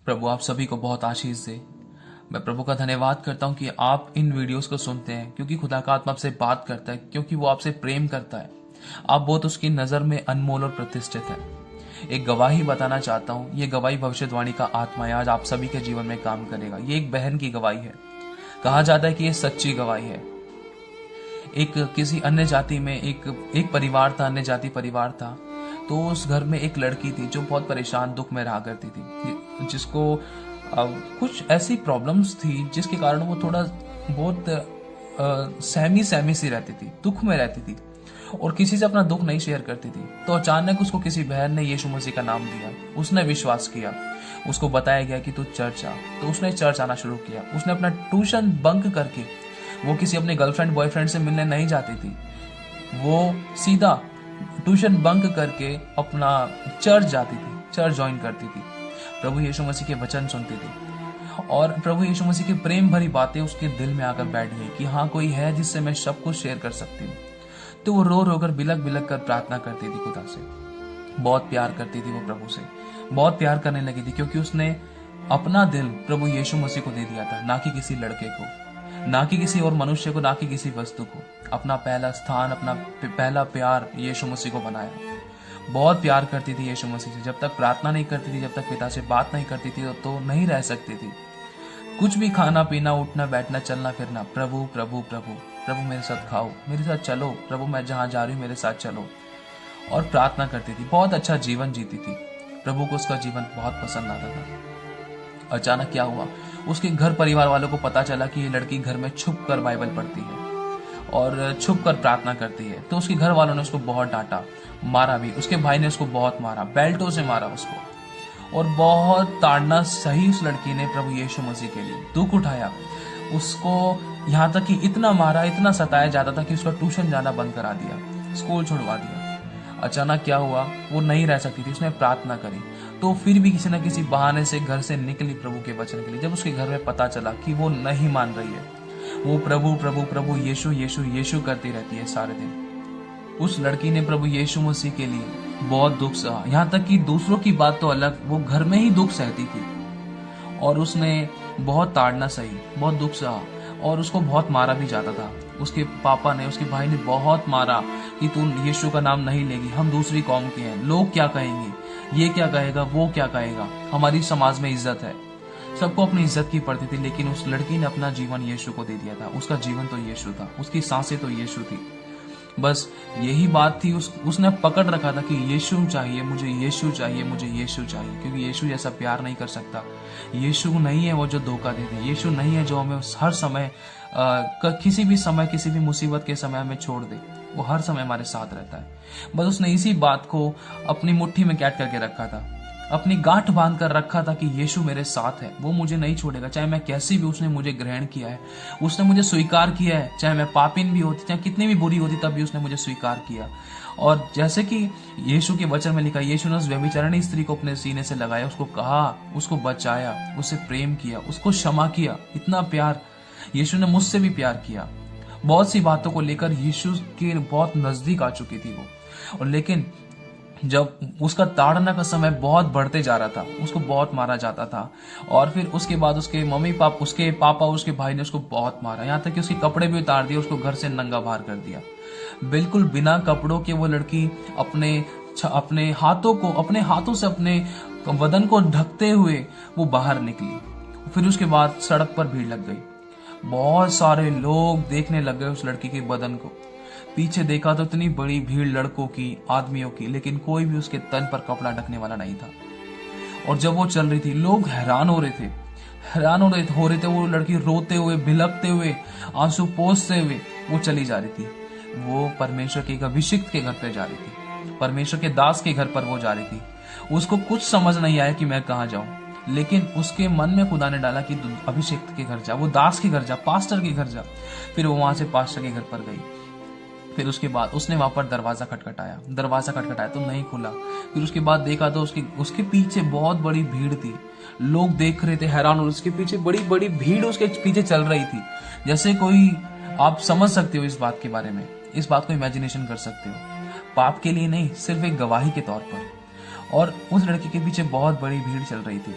प्रभु आप सभी को बहुत आशीष दे। मैं प्रभु का धन्यवाद करता हूँ कि आप इन वीडियोस को सुनते हैं, क्योंकि खुदा का आत्मा आपसे बात करता है, क्योंकि वो आपसे प्रेम करता है। आप बहुत उसकी नज़र में अनमोल और प्रतिष्ठित है। एक गवाही बताना चाहता हूँ। ये गवाही भविष्यवाणी का आत्मा है, आज आप सभी के जीवन में काम करेगा। ये एक बहन की गवाही है। कहा जाता है कि ये सच्ची गवाही है। एक किसी अन्य जाति में एक परिवार था, अन्य जाति परिवार था। तो उस घर में एक लड़की थी जो बहुत परेशान, दुख में रहा करती थी, जिसको कुछ ऐसी प्रॉब्लम्स थी जिसके कारण वो थोड़ा बहुत सहमी सी रहती थी, दुख में रहती थी और किसी से अपना दुख नहीं शेयर करती थी। तो अचानक उसको किसी बहन ने यीशु मसीह का नाम दिया। उसने विश्वास किया। उसको बताया गया कि तू चर्च आ, तो उसने चर्च आना शुरू किया। उसने अपना ट्यूशन बंक करके, वो किसी अपने गर्लफ्रेंड बॉयफ्रेंड से मिलने नहीं जाती थी, वो सीधा ट्यूशन बंक करके अपना चर्च जाती थी, चर्च ज्वाइन करती थी, प्रभु यीशु मसीह के वचन सुनती थी और प्रभु यीशु मसीह की प्रेम भरी बातें उसके दिल में आकर बैठ गई कि हाँ, कोई है जिससे मैं सब कुछ शेयर कर सकती हूँ। तो वो रो रो कर बिलक बिलक कर प्रार्थना करती थी खुदा से। बहुत प्यार करती थी वो प्रभु से, बहुत प्यार करने लगी थी, क्योंकि उसने अपना दिल प्रभु यीशु मसीह को दे दिया था, ना कि किसी लड़के को, ना कि किसी और मनुष्य को, ना कि किसी वस्तु को। अपना पहला स्थान, अपना पहला प्यार यीशु मसीह को बनाया। बहुत प्यार करती थी यीशु मसीह से। जब तक प्रार्थना नहीं करती थी, जब तक पिता से बात नहीं करती थी, तो नहीं रह सकती थी। कुछ भी खाना पीना, उठना बैठना, चलना फिरना, प्रभु प्रभु प्रभु प्रभु मेरे साथ खाओ, मेरे साथ चलो, प्रभु मैं जहां जा रही हूँ मेरे साथ चलो, और प्रार्थना करती थी। बहुत अच्छा जीवन जीती थी। प्रभु को उसका जीवन बहुत पसंद आता था। अचानक क्या हुआ, उसके घर परिवार वालों को पता चला कि ये लड़की घर में छुप कर बाइबल पढ़ती है और छुप कर प्रार्थना करती है। तो उसके घर वालों ने उसको बहुत डांटा, मारा भी। उसके भाई ने उसको बहुत मारा, बेल्टों से मारा उसको, और बहुत ताड़ना सही उस लड़की ने प्रभु यीशु मसीह के लिए। दुख उठाया उसको, यहाँ तक कि इतना मारा, इतना सताया जाता था कि उसका ट्यूशन जाना बंद करा दिया, स्कूल छुड़वा दिया। अचानक क्या हुआ, वो नहीं रह सकती थी, उसने प्रार्थना करी। तो फिर भी किसी न किसी बहाने से घर से निकली प्रभु के वचन के लिए। जब उसके घर में पता चला कि वो नहीं मान रही है, वो प्रभु प्रभु प्रभु यीशु यीशु यीशु करती रहती है सारे दिन। उस लड़की ने प्रभु यीशु मसीह के लिए बहुत दुख सहा। यहाँ तक कि दूसरों की बात तो अलग, वो घर में ही दुख सहती थी और उसने बहुत ताड़ना सही, बहुत दुख सहा, और उसको बहुत मारा भी जाता था। उसके पापा ने, उसके भाई ने बहुत मारा कि तू यीशु का नाम नहीं लेगी, हम दूसरी कौम के हैं, लोग क्या कहेंगे, ये क्या कहेगा, वो क्या कहेगा, हमारी समाज में इज्जत है। सबको अपनी इज्जत की पड़ती थी। लेकिन उस लड़की ने अपना जीवन यीशु को दे दिया था। उसका जीवन तो यीशु था, उसकी सांसें तो यीशु थी। बस यही बात थी। उसने पकड़ रखा था कि यीशु चाहिए मुझे, यीशु चाहिए मुझे, यीशु चाहिए, क्योंकि यीशु जैसा प्यार नहीं कर सकता। यीशु नहीं है वो जो धोखा दे दे, यीशु नहीं है जो हमें हर समय किसी भी समय, किसी भी मुसीबत के समय हमें छोड़ दे। वो हर समय हमारे साथ रहता है। बस उसने इसी बात को अपनी मुट्ठी में कैद करके रखा था, अपनी गांठ बांध कर रखा था कि यीशु मेरे साथ है, वो मुझे नहीं छोड़ेगा। चाहे मैं कैसी भी, उसने मुझे ग्रहण किया है, उसने मुझे स्वीकार किया है। चाहे मैं पापिन भी होती, चाहे कितनी भी बुरी होती, तब भी उसने मुझे स्वीकार किया। और जैसे कि यीशु के वचन में लिखा, यीशु ने उस व्यभिचारिणी स्त्री को अपने सीने से लगाया, उसको कहा, उसको बचाया, उससे प्रेम किया, उसको क्षमा किया। इतना प्यार यीशु ने मुझसे भी प्यार किया। बहुत सी बातों को लेकर यीशु के बहुत नजदीक आ चुकी थी वो। और लेकिन जब उसका ताड़ना का समय बहुत बढ़ते जा रहा था, उसको बहुत मारा जाता था, और फिर उसके बाद उसके मम्मी पापा, उसके पापा, उसके भाई ने उसको बहुत मारा, यहाँ तक कि उसके कपड़े भी उतार दिए, उसको घर से नंगा बाहर कर दिया। बिल्कुल बिना कपड़ों के वो लड़की अपने हाथों से अपने बदन को ढकते हुए वो बाहर निकली। फिर उसके बाद सड़क पर भीड़ लग गई, बहुत सारे लोग देखने लग गए उस लड़की के बदन को। पीछे देखा तो इतनी बड़ी भीड़ लड़कों की, आदमियों की, लेकिन कोई भी उसके तन पर कपड़ा ढकने वाला नहीं था। और जब वो चल रही थी, लोग हैरान हो रहे थे। वो लड़की रोते हुए, बिलखते हुए, आंसू पोंछते हुए वो चली जा रही थी। वो परमेश्वर के एक अभिषिक्त के घर पे जा रही थी, परमेश्वर के दास के घर पर वो जा रही थी। उसको कुछ समझ नहीं आया कि मैं कहाँ जाऊं, लेकिन उसके मन में खुदा ने डाला कि अभिषिक्त के घर जा, वो दास के घर जा, पास्टर के घर जा। फिर वो वहां से पास्टर के घर पर गई। फिर उसके बाद उसने वहां पर दरवाजा खटखटाया तो नहीं खुला। फिर उसके बाद देखा तो उसके पीछे बहुत बड़ी भीड़ थी। लोग देख रहे थे, हैरान, और उसके पीछे बड़ी बड़ी भीड़ उसके पीछे चल रही थी। जैसे कोई, आप समझ सकते हो इस बात के बारे में, इस बात को इमेजिनेशन कर सकते हो। पाप के लिए नहीं, सिर्फ एक गवाही के तौर पर। और उस लड़की के पीछे बहुत बड़ी भीड़ चल रही थी।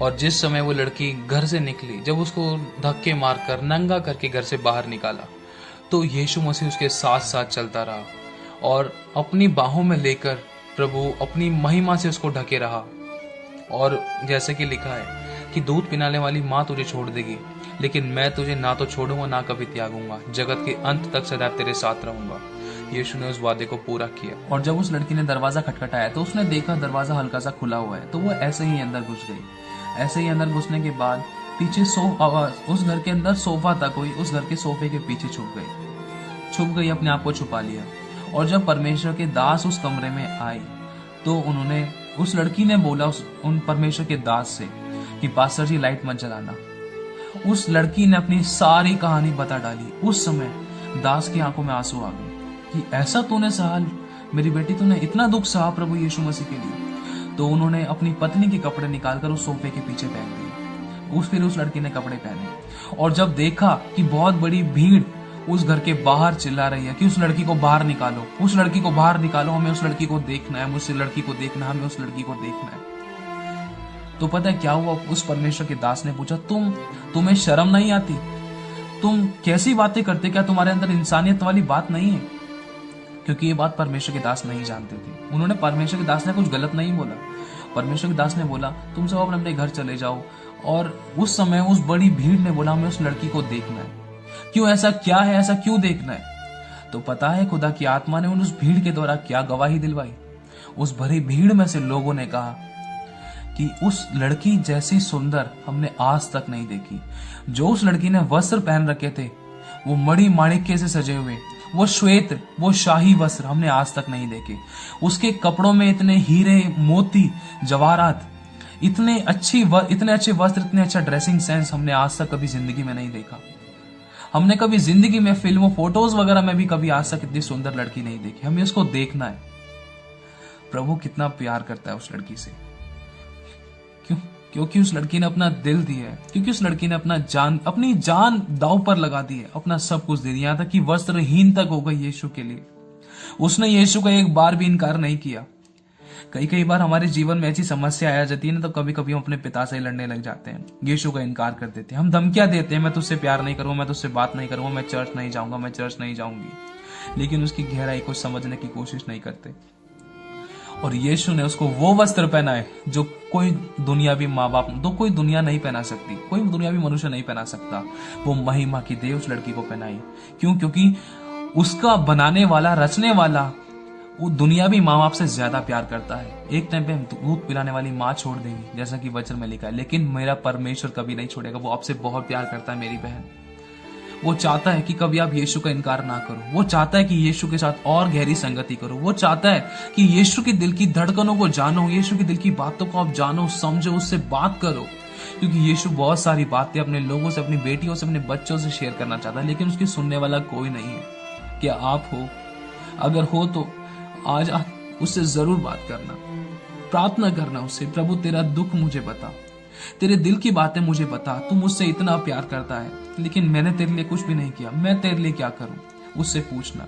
और जिस समय वो लड़की घर से निकली, जब उसको धक्के मारकर नंगा करके घर से बाहर निकाला, तो यीशु मसीह उसके साथ साथ चलता रहा और अपनी बाहों में लेकर प्रभु अपनी महिमा से उसको ढके रहा। और जैसे कि लिखा है कि दूध पिलाने वाली माँ तुझे छोड़ देगी, लेकिन मैं तुझे ना तो छोड़ूंगा ना कभी त्यागूंगा, जगत के अंत तक सदैव तेरे साथ रहूंगा। यीशु ने उस वादे को पूरा किया। और जब उस लड़की ने दरवाजा खटखटाया तो उसने देखा दरवाजा हल्का सा खुला हुआ है, तो वो ऐसे ही अंदर घुस गई। ऐसे ही अंदर घुसने के बाद पीछे उस घर के अंदर सोफा था, कोई उस घर के सोफे के पीछे छुप गई, अपने आप को छुपा लिया। और जब परमेश्वर के दास उस कमरे में आए तो उस लड़की ने बोला उन परमेश्वर के दास से कि पास्टर जी लाइट मत जलाना। उस लड़की ने अपनी सारी कहानी बता डाली। उस समय दास की आंखों में आंसू आ गए कि ऐसा तूने सहा मेरी बेटी, तूने इतना दुख सहा प्रभु यीशु मसीह के लिए। तो उन्होंने अपनी पत्नी के कपड़े निकालकर उस सोफे के पीछे पहन दिए। फिर उस लड़की ने कपड़े पहने और जब देखा कि बहुत बड़ी भीड़ उस घर के बाहर चिल्ला रही है कि उस लड़की को बाहर निकालो, उस लड़की को बाहर निकालो, हमें उस लड़की को देखना है, मुझसे लड़की को देखना है, हमें उस लड़की को देखना है। तो पता है क्या हुआ? उस परमेश्वर के दास ने पूछा, तुम्हें शर्म नहीं आती? तुम कैसी बातें करते? क्या तुम्हारे अंदर इंसानियत वाली बात नहीं है? क्योंकि ये बात परमेश्वर के दास नहीं जानते थे। उन्होंने परमेश्वर के दास ने कुछ गलत नहीं बोला। परमेश्वर के दास ने बोला तुम सब अपने घर चले जाओ। और उस समय उस बड़ी भीड़ ने बोला हमें उस लड़की को देखना है। क्यों? ऐसा क्या है? ऐसा क्यों देखना है? तो पता है खुदा की आत्मा ने उस भीड़ के द्वारा क्या गवाही दिलवाई? उस भरी भीड़ में से लोगों ने कहा कि उस लड़की जैसी सुंदर हमने आज तक नहीं देखी। जो उस लड़की ने वस्त्र पहन रखे थे वो मणि माणिक्य से सजे हुए, वो श्वेत, वो शाही वस्त्र हमने आज तक नहीं देखे। उसके कपड़ों में इतने हीरे, मोती, जवाहरात, इतने अच्छे वस्त्र, इतने अच्छा ड्रेसिंग सेंस हमने आज तक कभी जिंदगी में नहीं देखा। हमने कभी जिंदगी में फिल्मों, फोटोज वगैरह में भी कभी आज तक इतनी सुंदर लड़की नहीं देखी। हमें उसको देखना है। प्रभु कितना प्यार करता है उस लड़की से। क्यों? क्योंकि उस लड़की ने अपना दिल दिया है, क्योंकि उस लड़की ने अपनी जान दांव पर लगा दी है, अपना सब कुछ दे दिया, यहाँ तक कि वस्त्रहीन तक हो गई यीशु के लिए। उसने यीशु का एक बार भी इनकार नहीं किया। कई बार हमारे जीवन में ऐसी समस्या आ जाती है ना, तो कभी कभी हम अपने पिता से लड़ने लग जाते हैं, यीशु का इनकार कर देते हैं, हम धमकियां देते हैं, मैं तुझसे प्यार नहीं करूंगा, मैं तुझसे बात नहीं करूंगा, मैं चर्च नहीं जाऊंगा, मैं चर्च नहीं जाऊंगी। लेकिन उसकी गहराई को समझने की कोशिश नहीं करते। और यीशु ने उसको वो वस्त्र पहनाए जो कोई दुनियावी माँ बाप, कोई दुनिया नहीं पहना सकती, कोई दुनियावी मनुष्य नहीं पहना सकता। वो महिमा की देह उस लड़की को पहनाई। क्यों? क्योंकि उसका बनाने वाला, रचने वाला वो दुनियावी माँ बाप से ज्यादा प्यार करता है। एक टाइम पे दूध पिलाने वाली माँ छोड़ देगी, जैसा कि वचन में लिखा है, लेकिन मेरा परमेश्वर कभी नहीं छोड़ेगा। वो आपसे बहुत प्यार करता है मेरी बहन। वो चाहता है कि कभी आप यीशु का इनकार ना करो। वो चाहता है कि यीशु के साथ और गहरी संगति करो। वो चाहता है कि यीशु के दिल की धड़कनों को जानो, यीशु के दिल की बातों को आप जानो, समझो, उससे बात करो। क्योंकि यीशु बहुत सारी बातें अपने लोगों से, अपनी बेटियों से, अपने बच्चों से शेयर करना चाहता है, लेकिन उसकी सुनने वाला कोई नहीं है। क्या आप हो? अगर हो तो आज उससे जरूर बात करना, प्रार्थना करना उससे, प्रभु तेरा दुख मुझे बता, तेरे दिल की बातें मुझे बता, तू मुझसे इतना प्यार करता है लेकिन मैंने तेरे लिए कुछ भी नहीं किया, मैं तेरे लिए क्या करूं? उससे पूछना।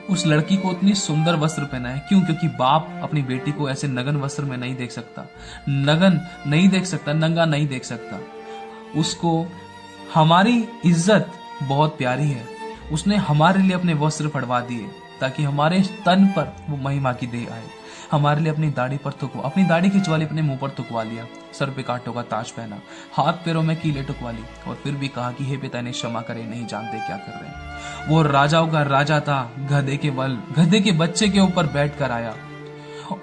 उस लड़की को इतनी सुंदर वस्त्र पहना है। क्यों? क्योंकि बाप अपनी बेटी को ऐसे नगन वस्त्र में नहीं देख सकता, नगन नहीं देख सकता, नंगा नहीं देख सकता। उसको हमारी इज्जत बहुत प्यारी है। उसने हमारे लिए अपने वस्त्र फड़वा दिए ताकि हमारे तन पर वो महिमा की देह आए। हमारे लिए अपनी दाढ़ी पर अपनी दाढ़ी खिंचवा ली, अपने मुंह पर थुकवा लिया, सर पे कांटों का ताज पहना, हाथ पैरों में कीले टुकवा ली, और फिर भी कहा कि हे पिता इन्हें क्षमा करे, नहीं जानते क्या कर रहे हैं। वो राजाओं का राजा था, गधे के बच्चे के ऊपर बैठ कर आया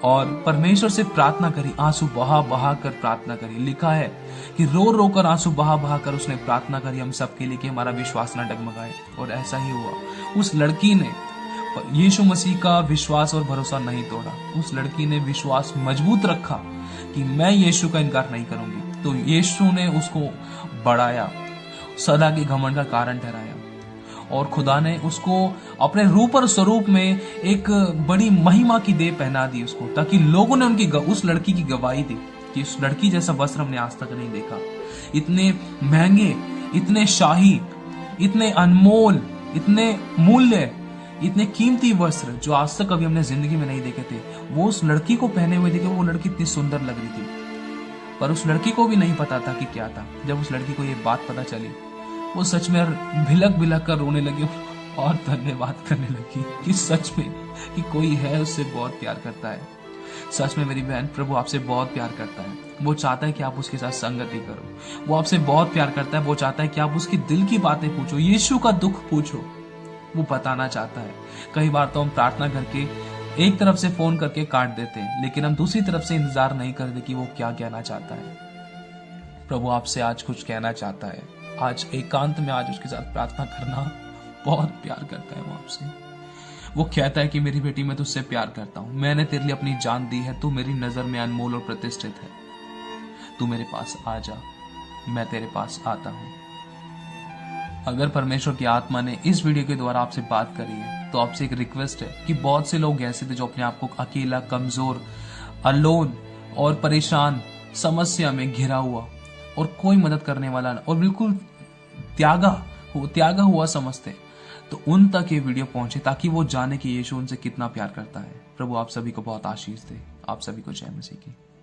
और परमेश्वर से प्रार्थना करी, आंसू बहा बहा कर प्रार्थना करी। लिखा है कि रो रो कर, आंसू बहा बहा कर उसने प्रार्थना करी हम सबके लिए कि हमारा विश्वास न डगमगाए। और ऐसा ही हुआ। उस लड़की ने यीशु मसीह का विश्वास और भरोसा नहीं तोड़ा। उस लड़की ने विश्वास मजबूत रखा कि मैं यीशु का इनकार नहीं करूंगी। तो यीशु ने उसको बढ़ाया, सदा के घमंड का कारण ठहराया, और खुदा ने उसको अपने रूप और स्वरूप में एक बड़ी महिमा की देह पहना दी उसको, ताकि लोगों ने उस लड़की की गवाही दी कि उस लड़की जैसा वस्त्र हमने आज तक नहीं देखा। इतने महंगे, इतने शाही, इतने अनमोल, इतने मूल्य, इतने कीमती वस्त्र जो आज तक कभी हमने जिंदगी में नहीं देखे थे, वो उस लड़की को पहने हुए देखे। वो लड़की इतनी सुंदर लग रही थी। पर उस लड़की को भी नहीं पता था कि क्या था। जब उस लड़की को ये बात पता चली, वो सच में भिलक भिलक कर रोने लगी और धन्यवाद करने लगी कि सच में कि कोई है उससे बहुत प्यार करता है। सच में मेरी बहन, प्रभु आपसे बहुत प्यार करता है। वो चाहता है कि आप उसके साथ संगति करो। वो आपसे बहुत प्यार करता है। वो चाहता है कि आप उसकी दिल की बातें पूछो, यीशु का दुख पूछो। वो बताना चाहता है। कई बार तो हम प्रार्थना करके एक तरफ से फोन करके काट देते हैं, लेकिन हम दूसरी तरफ से इंतजार नहीं करते कि वो क्या कहना चाहता है। प्रभु आपसे आज कुछ कहना चाहता है। आज एकांत में आज उसके साथ प्रार्थना करना, बहुत प्यार करता है वो आपसे। वो कहता है कि मेरी बेटी, मैं तुझसे प्यार करता हूं, मैंने तेरे लिए अपनी जान दी है, तू मेरी नजर में अनमोल और प्रतिष्ठित है। तू मेरे पास आ जा, मैं तेरे पास आता हूं। अगर परमेश्वर की आत्मा ने इस वीडियो के द्वारा आपसे बात करी है, तो आपसे एक रिक्वेस्ट है कि बहुत से लोग ऐसे थे जो अपने आप को अकेला, कमजोर, अलोन और परेशान, समस्या में घिरा हुआ और कोई मदद करने वाला और बिल्कुल त्यागा हुआ समझते, तो उन तक ये वीडियो पहुंचे ताकि वो जाने कि यीशु उनसे कितना प्यार करता है। प्रभु आप सभी को बहुत आशीष दे। आप सभी को जय मसीह की।